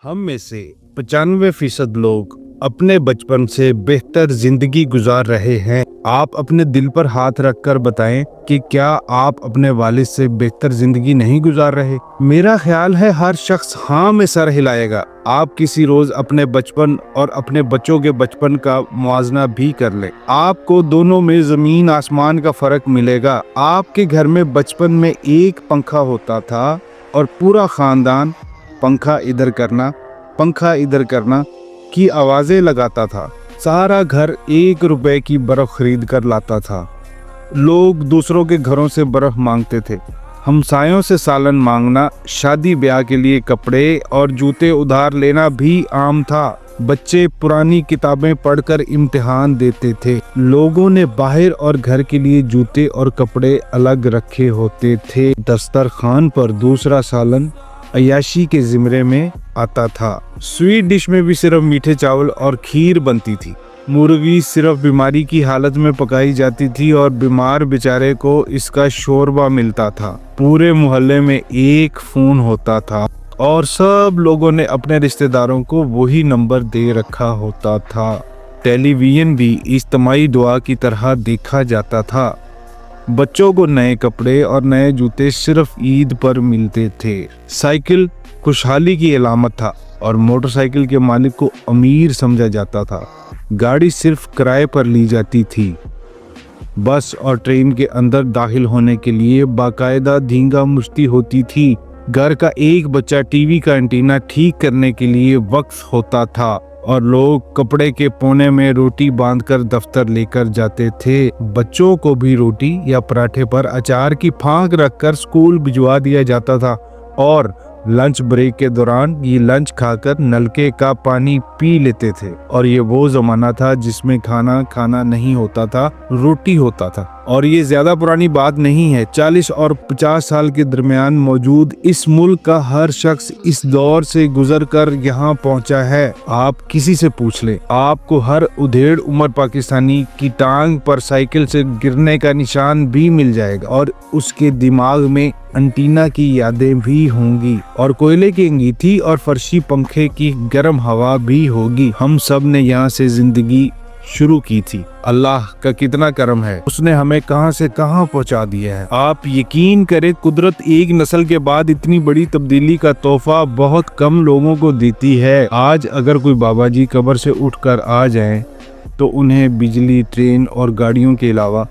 हम में से 95% लोग अपने बचपन से बेहतर जिंदगी गुजार रहे हैं। आप अपने दिल पर हाथ रखकर बताएं कि क्या आप अपने वालिद से बेहतर जिंदगी नहीं गुजार रहे। मेरा ख्याल है हर शख्स हाँ में सर हिलाएगा। आप किसी रोज अपने बचपन और अपने बच्चों के बचपन का मुआवजा भी कर लें, आपको दोनों में जमीन आसमान का फर्क मिलेगा। आपके घर में बचपन में एक पंखा होता था और पूरा खानदान पंखा इधर करना की आवाजें लगाता था। सारा घर 1 रुपए की बर्फ खरीद कर लाता था। लोग दूसरों के घरों से बर्फ मांगते थे। हमसायों से सालन मांगना, शादी ब्याह के लिए कपड़े और जूते उधार लेना भी आम था। बच्चे पुरानी किताबें पढ़कर इम्तिहान देते थे। लोगों ने बाहर और घर के लिए जूते और कपड़े अलग रखे होते थे। दस्तरखान पर दूसरा सालन अय्याशी के ज़िम्रे में आता था। स्वीट डिश में भी सिर्फ मीठे चावल और खीर बनती थी। मुर्गी सिर्फ बीमारी की हालत में पकाई जाती थी और बीमार बेचारे को इसका शोरबा मिलता था। पूरे मोहल्ले में एक फोन होता था और सब लोगों ने अपने रिश्तेदारों को वही नंबर दे रखा होता था। टेलीविजन भी इज्तिमाई दुआ की तरह देखा जाता था। बच्चों को नए कपड़े और नए जूते सिर्फ ईद पर मिलते थे। साइकिल खुशहाली की अलामत था और मोटरसाइकिल के मालिक को अमीर समझा जाता था। गाड़ी सिर्फ किराए पर ली जाती थी। बस और ट्रेन के अंदर दाखिल होने के लिए बाकायदा धींगा मुश्ती होती थी। घर का एक बच्चा टीवी का एंटीना ठीक करने के लिए वक्फ होता था और लोग कपड़े के कोने में रोटी बांधकर दफ्तर लेकर जाते थे। बच्चों को भी रोटी या पराठे पर अचार की फांक रखकर स्कूल भिजवा दिया जाता था और लंच ब्रेक के दौरान ये लंच खाकर नलके का पानी पी लेते थे। और ये वो जमाना था जिसमें खाना नहीं होता था, रोटी होता था। और ये ज्यादा पुरानी बात नहीं है। 40 और 50 साल के दरमियान मौजूद इस मुल्क का हर शख्स इस दौर से गुजर कर यहाँ पहुँचा है। आप किसी से पूछ ले, आपको हर उधेड़ उम्र पाकिस्तानी की टांग पर साइकिल से गिरने का निशान भी मिल जाएगा और उसके दिमाग में एंटीना की यादें भी होंगी और कोयले की अंगीठी और फर्शी पंखे की गर्म हवा भी होगी। हम सब ने यहाँ से जिंदगी शुरू की थी। अल्लाह का कितना करम है, उसने हमें कहां से कहां पहुंचा दिया है। आप यकीन करें, कुदरत एक नस्ल के बाद इतनी बड़ी तब्दीली का तोहफा बहुत कम लोगों को देती है। आज अगर कोई बाबा जी कब्र से उठकर आ जाएं तो उन्हें बिजली, ट्रेन और गाड़ियों के अलावा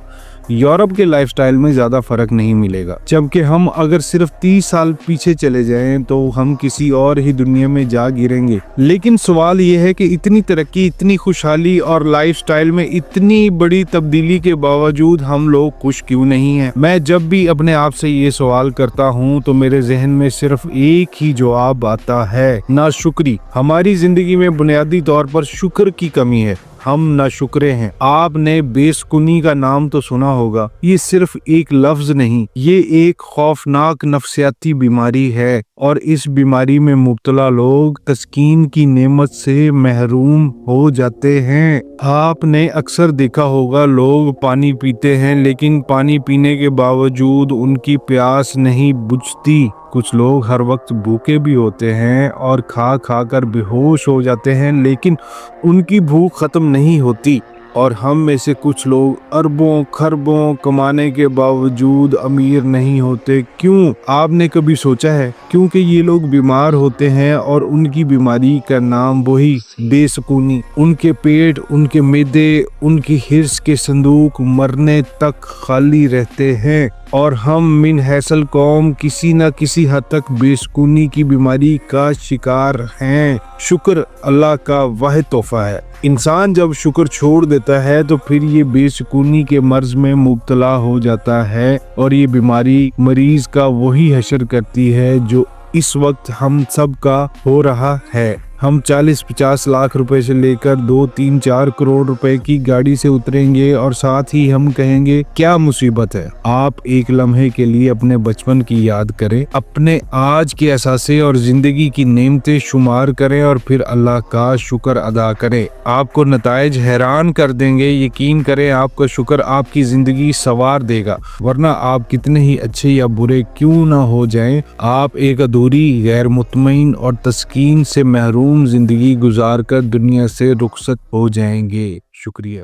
यूरोप के लाइफस्टाइल में ज्यादा फर्क नहीं मिलेगा। जबकि हम अगर सिर्फ 30 साल पीछे चले जाएं तो हम किसी और ही दुनिया में जा गिरेंगे। लेकिन सवाल यह है कि इतनी तरक्की, इतनी खुशहाली और लाइफस्टाइल में इतनी बड़ी तब्दीली के बावजूद हम लोग खुश क्यों नहीं हैं? मैं जब भी अपने आप से ये सवाल करता हूँ तो मेरे जहन में सिर्फ एक ही जवाब आता है, नाशुक्री। हमारी जिंदगी में बुनियादी तौर पर शुक्र की कमी है। हम नाशुक्रे हैं। आपने बेसुकूनी का नाम तो सुना होगा। ये सिर्फ एक लफ्ज नहीं, ये एक खौफनाक नफ्सियाती बीमारी है और इस बीमारी में मुब्तला लोग तस्कीन की नेमत से महरूम हो जाते हैं। आपने अक्सर देखा होगा, लोग पानी पीते हैं लेकिन पानी पीने के बावजूद उनकी प्यास नहीं बुझती। कुछ लोग हर वक्त भूखे भी होते हैं और खा कर बेहोश हो जाते हैं लेकिन उनकी भूख खत्म नहीं होती। और हम में से कुछ लोग अरबों खरबों कमाने के बावजूद अमीर नहीं होते। क्यों? आपने कभी सोचा है? क्योंकि ये लोग बीमार होते हैं और उनकी बीमारी का नाम वही बेसुकूनी। उनके पेट, उनके मैदे, उनकी हिर्स के संदूक मरने तक खाली रहते हैं और हम मिन हैसल कौम किसी न किसी हद तक बेसुकूनी की बीमारी का शिकार हैं। शुक्र अल्लाह का वाहिद तोहफा है। इंसान जब शुक्र छोड़ देता है तो फिर ये बेसुकूनी के मर्ज में मुब्तला हो जाता है और ये बीमारी मरीज का वही हशर करती है जो इस वक्त हम सब का हो रहा है। ہم 40-50 لاکھ روپے سے لے کر 2-3-4 کروڑ روپے کی گاڑی سے اتریں گے اور ساتھ ہی ہم کہیں گے کیا مصیبت ہے۔ آپ ایک لمحے کے لیے اپنے بچپن کی یاد کریں، اپنے آج کے اثاثے اور زندگی کی نعمتیں شمار کریں اور پھر اللہ کا شکر ادا کریں۔ آپ کو نتائج حیران کر دیں گے، یقین کریں آپ کا شکر آپ کی زندگی سنوار دے گا، ورنہ آپ کتنے ہی اچھے یا برے کیوں نہ ہو جائیں، آپ ایک ادھوری، غیر مطمئن اور تسکین سے محروم زندگی گزار کر دنیا سے رخصت ہو جائیں گے۔ شکریہ۔